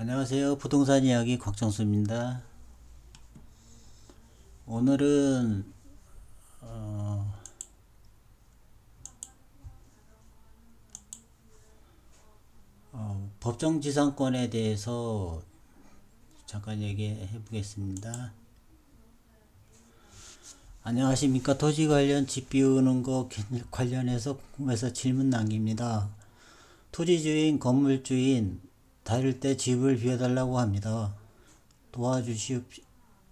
안녕하세요. 부동산 이야기 곽정수입니다. 오늘은 법정지상권에 대해서 잠깐 얘기해 보겠습니다. 안녕하십니까. 토지 관련 집 비우는 거 관련해서 궁금해서 질문 남깁니다. 토지주인, 건물주인 다를 때 집을 비워달라고 합니다. 도와주시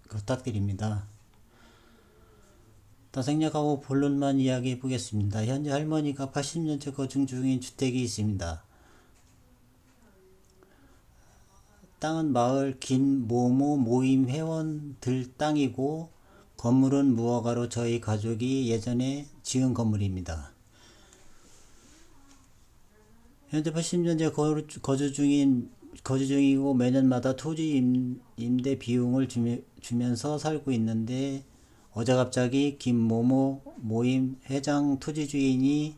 부탁드립니다. 더 생략하고 본론만 이야기해 보겠습니다. 현재 할머니가 80년째 거주 중인 주택이 있습니다. 땅은 마을 김모모 모임 회원들 땅이고 건물은 무허가로 저희 가족이 예전에 지은 건물입니다. 현재 80년째 거주 중이고 매년마다 토지 임대 비용을 주면서 살고 있는데 어제 갑자기 김모모 모임 회장 토지주인이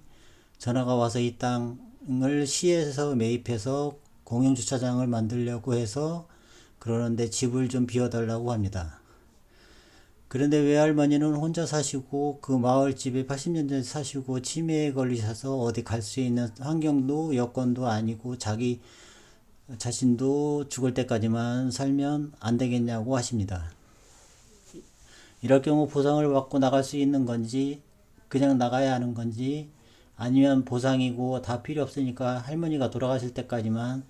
전화가 와서 이 땅을 시에서 매입해서 공영주차장을 만들려고 해서 그러는데 집을 좀 비워달라고 합니다. 그런데 외할머니는 혼자 사시고 그 마을집에 80년 전에 사시고 치매에 걸리셔서 어디 갈 수 있는 환경도 여건도 아니고 자기 자신도 죽을 때까지만 살면 안 되겠냐고 하십니다. 이럴 경우 보상을 받고 나갈 수 있는 건지 그냥 나가야 하는 건지 아니면 보상이고 다 필요 없으니까 할머니가 돌아가실 때까지만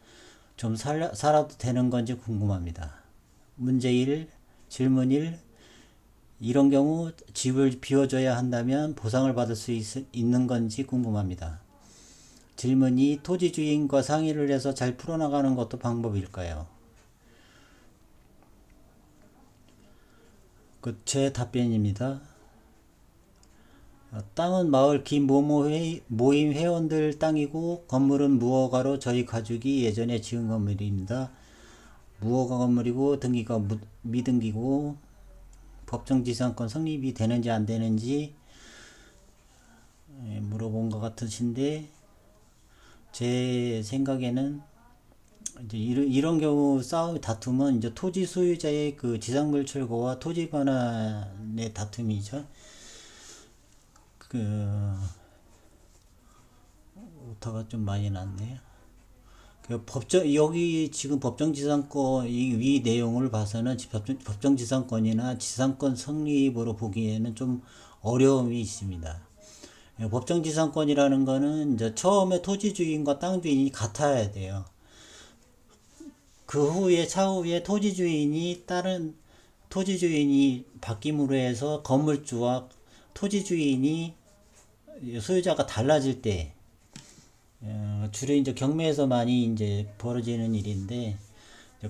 좀 살아도 되는 건지 궁금합니다. 문제 1, 질문 1. 이런 경우 집을 비워줘야 한다면 보상을 받을 수 있는 건지 궁금합니다. 질문 2. 토지 주인과 상의를 해서 잘 풀어나가는 것도 방법일까요? 제 답변입니다. 땅은 마을 김모모 모임 회원들 땅이고 건물은 무허가로 저희 가족이 예전에 지은 건물입니다. 무허가 건물이고 등기가 미등기고 법정지상권 성립이 되는지 안 되는지 물어본 것 같으신데 제 생각에는 이제 이런 경우 다툼은 이제 토지 소유자의 그 지상물 철거와 토지 반환의 다툼이죠. 그 오타가 좀 많이 났네요. 여기 지금 법정지상권 이 위 내용을 봐서는 법정지상권이나 지상권 성립으로 보기에는 좀 어려움이 있습니다. 법정지상권이라는 거는 이제 처음에 토지 주인과 땅 주인이 같아야 돼요. 그 후에 차후에 토지 주인이 바뀜으로 해서 건물주와 토지 주인이 소유자가 달라질 때 주로 이제 경매에서 많이 이제 벌어지는 일인데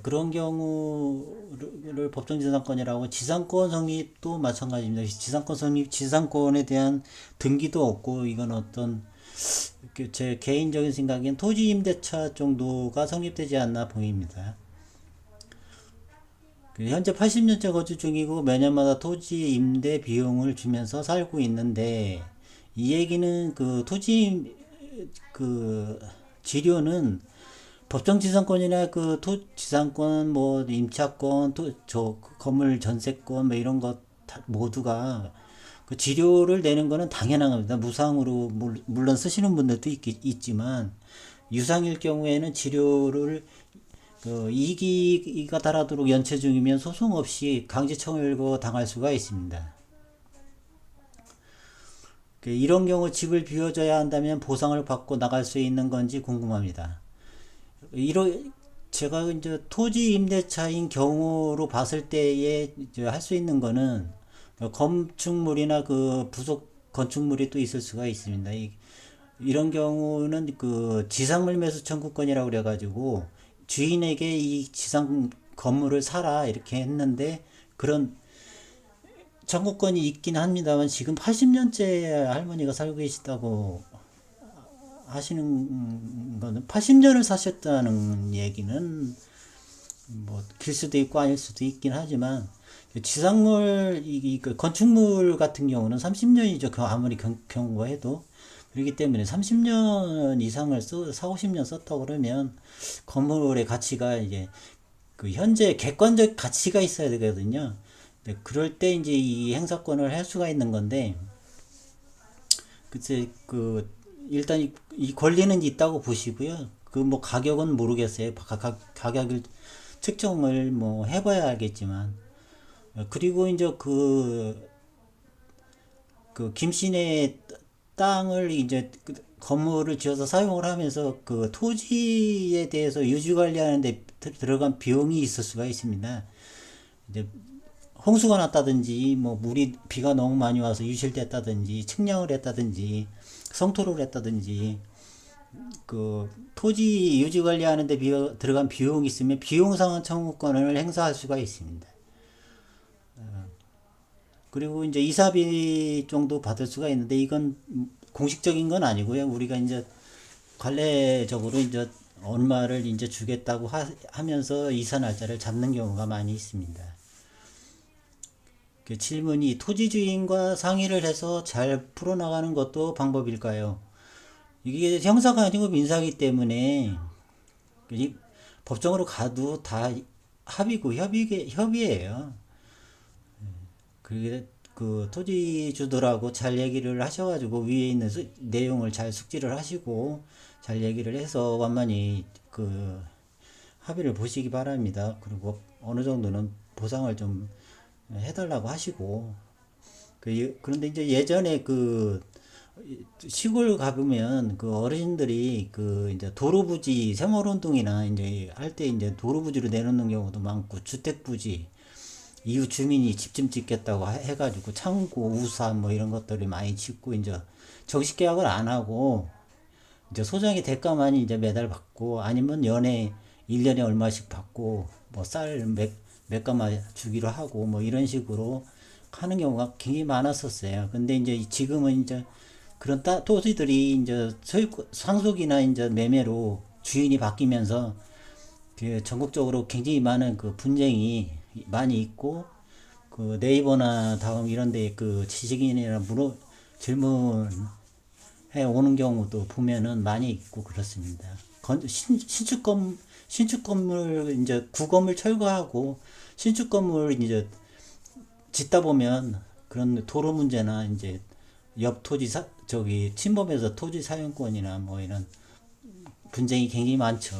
그런 경우를 법정지상권이라고 지상권 성립도 마찬가지입니다. 지상권에 대한 등기도 없고 이건 어떤 제 개인적인 생각엔 토지 임대차 정도가 성립되지 않나 보입니다. 현재 80년째 거주 중이고 매년마다 토지 임대 비용을 주면서 살고 있는데 이 얘기는 그 토지 그 지료는 법정지상권이나 그 지상권 뭐 임차권 저 건물 전세권 뭐 이런 것 모두가 그 지료를 내는 거는 당연한 겁니다. 무상으로 물론 쓰시는 분들도 있지만 유상일 경우에는 지료를 그 이기가 달하도록 연체 중이면 소송 없이 강제청구 당할 수가 있습니다. 이런 경우 집을 비워줘야 한다면 보상을 받고 나갈 수 있는 건지 궁금합니다. 제가 이제 토지 임대차인 경우로 봤을 때에 할 수 있는 거는 건축물이나 그 부속 건축물이 또 있을 수가 있습니다. 이런 경우는 그 지상물 매수 청구권이라고 그래가지고 주인에게 이 지상 건물을 사라 이렇게 했는데 그런 청구권이 있긴 합니다만 지금 80년째 할머니가 살고 계시다고 하시는 거는 80년을 사셨다는 얘기는 뭐 길 수도 있고 아닐 수도 있긴 하지만 지상물 그 건축물 같은 경우는 30년이죠. 아무리 경고해도 그렇기 때문에 30년 이상을 4, 50년 썼다 그러면 건물의 가치가 이제 그 현재 객관적 가치가 있어야 되거든요. 네, 그럴 때 이제 이 행사권을 할 수가 있는 건데, 글쎄, 일단 이 권리는 있다고 보시고요. 그 뭐 가격은 모르겠어요. 가격을 측정을 뭐 해봐야 알겠지만. 그리고 이제 그 김씨네 땅을 이제 건물을 지어서 사용을 하면서 그 토지에 대해서 유지 관리하는데 들어간 비용이 있을 수가 있습니다. 이제 홍수가 났다든지 뭐 물이 비가 너무 많이 와서 유실됐다든지 측량을 했다든지 성토를 했다든지 그 토지 유지 관리하는데 들어간 비용이 있으면 비용상환 청구권을 행사할 수가 있습니다. 그리고 이제 이사비 정도 받을 수가 있는데 이건 공식적인 건 아니고요. 우리가 이제 관례적으로 이제 얼마를 이제 주겠다고 하면서 이사 날짜를 잡는 경우가 많이 있습니다. 그 질문이 토지 주인과 상의를 해서 잘 풀어나가는 것도 방법일까요? 이게 형사가 아니고 민사이기 때문에 법정으로 가도 다 합의고 협의예요. 그 토지주들하고 잘 얘기를 하셔가지고 위에 있는 내용을 잘 숙지를 하시고 잘 얘기를 해서 완만히 그 합의를 보시기 바랍니다. 그리고 어느 정도는 보상을 좀 해달라고 하시고 그런데 이제 예전에 그 시골 가보면 그 어르신들이 그 이제 도로부지 세월운동이나 이제 할 때 이제 도로부지로 내놓는 경우도 많고 주택부지 이웃 주민이 집 좀 짓겠다고 해가지고 창고 우산 뭐 이런 것들이 많이 짓고 이제 정식 계약을 안 하고 이제 소장의 대가만 이제 매달 받고 아니면 연에 1년에 얼마씩 받고 뭐 쌀 몇 가마 주기로 하고 뭐 이런 식으로 하는 경우가 굉장히 많았었어요. 근데 이제 지금은 이제 그런 토지들이 이제 상속이나 이제 매매로 주인이 바뀌면서 그 전국적으로 굉장히 많은 그 분쟁이 많이 있고 그 네이버나 다음 이런 데 그 지식인이나 질문해 오는 경우도 보면은 많이 있고 그렇습니다. 신축 건물 이제 구건물 철거하고 신축 건물 이제 짓다 보면 그런 도로 문제나 이제 옆 토지 저기 침범해서 토지 사용권이나 뭐 이런 분쟁이 굉장히 많죠.